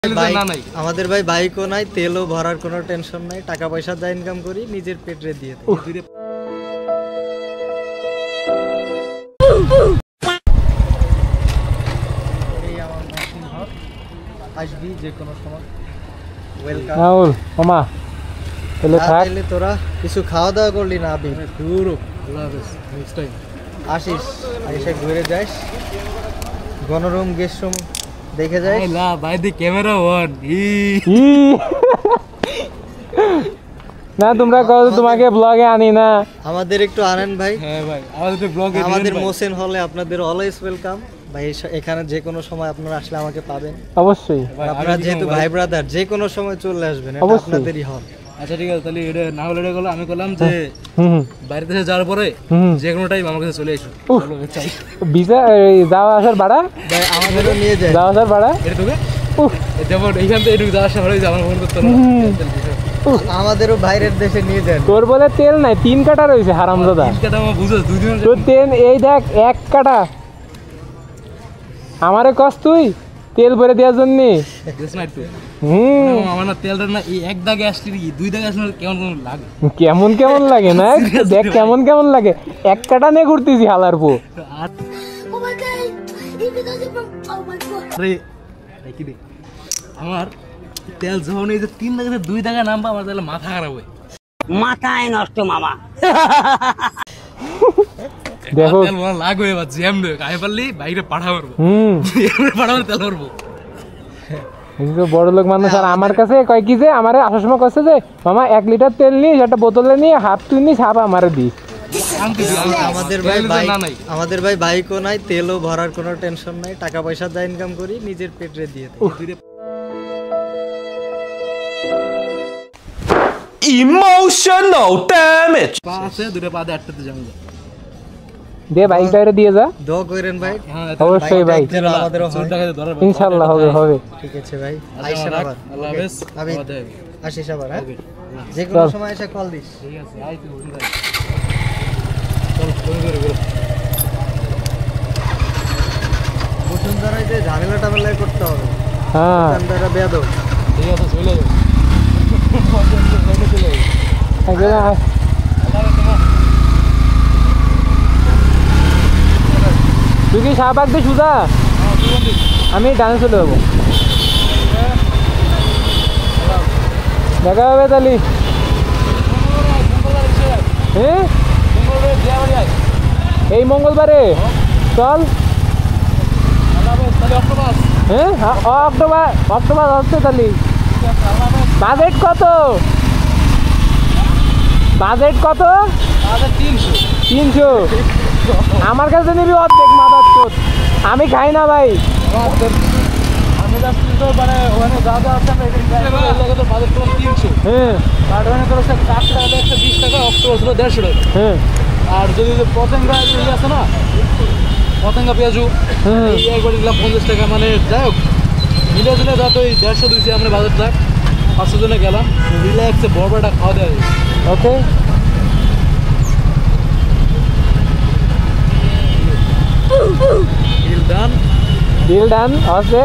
আমাদের ভাই বাইকও নাই, তেলও ভরার কোনো টেনশন নাই, টাকা পয়সা দা ইনকাম করি, নিজের পেটে দিয়ে আসবি যে কোনো সময়। ওয়েলকাম রাহুল মামা। তাহলে তোরা কিছু খাওয়া দাওয়া করলি না? আবি নেক্সট টাইম আসিস, এসে ঘুরে যাস, গণরুম গেস্ট রুম দেখে যাই। না ভাই দি ক্যামেরা অন না, তোমরা কও তোমাকে ব্লগে আনি না, আমাদের একটু আনেন ভাই। হ্যাঁ ভাই, আমাদের ব্লগে আমাদের মোসেন হলে আপনাদের অলওয়েজ ওয়েলকাম ভাই। এখানে যে কোনো সময় আপনারা আসলে আমাকে পাবেন অবশ্যই। আপনারা যেহেতু ভাই ব্রাদার, যে কোনো সময় চলে আসবেন, এটা আপনাদেরই হল। আচ্ছা ঠিক আছে, তাহলে এটা না হলে এটা গেল, আমি করলাম যে বাইরে থেকে যাওয়ার পরে যে কোনো টাইম আমার কাছে চলে এসো। ভিসা যাওয়া আসার ভাড়া আমাদেরও নিয়ে যায়, যাওয়া আসার ভাড়া এটা তোকে যেমন এইখান থেকে এটুকু যাওয়া আসা ভাড়া আমার ফোন করতে আমাদেরও বাইরের দেশে নিয়ে যান। তোর বলে তেল নাই, 3 কাটা রয়েছে হারামজাদা। 3 কাটা আমার বুঝছ, 2 দিন তোর তেল এই দেখ 1 কাটা। আমারে কস তুই তেল ভরে দেওয়ার জন্য? আমার না তেলটা না এই 1 দাগে আসলে 2 দাগে আসলে কেমন লাগে, কেমন লাগে না? দেখ কেমন লাগে, 1 কাটা নিয়ে ঘুরতেছি হালার পো। আমার তেল যখন এই যে 3 দাগে 2 দাগে নামবা, আমার তাহলে মাথা খারাপ হয়, মাথায় নষ্ট মামা। দেখো তেল মনে লাগবে বা জ্যাম দেবে, খাই পারলি বাইরে পাঠাবো, পাঠাবো তেল ভরবো। বড় লোক মানুষ। আর আমার কাছে কয় কি যে আমার আসার সময় কচ্ছে যে মামা 1 লিটার তেল নিস, একটা বোতলে নিয়ে হাফ তুই নিস, হাফ আমারে দিস। আমাদের ভাই বাইকও নাই, তেলও ভরার কোনো টেনশন নাই, টাকা পয়সা দা ইনকাম করি, নিজের পেটে দিয়ে Emotional damage. পাশে দুটো পা দিয়ে আটটাতে যাবো দে, বাইকটা এটা দিয়ে যা। দোয়া করেন ভাই। অবশ্যই ভাই, আমাদেরও ইনশাআল্লাহ হবে। ঠিক আছে ভাই, আইসেন আবার। আল্লাহ হাফেজ। আমি আসিস আবার, হ্যাঁ যে কোনো সময় এসে কল দিস। ঠিক আছে, আই তুই ভাই, চল ফোন করে বল। বসুন্ধরায় যে ঝামেলা টামেলা করতে হবে, হ্যাঁ দোকানদাররা বেয়াদব। ঠিক আছে, চলে যাও। তুই কি শাহবাগ দিয়ে সুজা? আমি ডানে চলে যাবো, দেখা হবে তাহলে। হ্যাঁ এই মঙ্গলবারে চল। হ্যাঁ অক্টোবর হচ্ছে তাহলে। বাজেট কত? 300। আমার কাছে নিবি অর্ধেক মাদার চোদ, আমি খাই না ভাই। আমি মানে ওখানে যা যা আছে বাজেট 300। হ্যাঁ, আর ওখানে তোর 4 টাকা 120 টাকা, অক্টোবর ছিল 150 টাকা। হ্যাঁ, আর যদি পতেঙ্গা আছে না, পতেঙ্গা পেঁয়াজু এই একবার দিলাম 50 টাকা, মানে যাই হোক মিলে দিলে যা তো 150-200 আমরা বাজেট যাক। 500 জনে গেলাম, রিল্যাক্সে বড়টা খাওয়া দেওয়া যায়। ওকে, ডিল ডান আছে।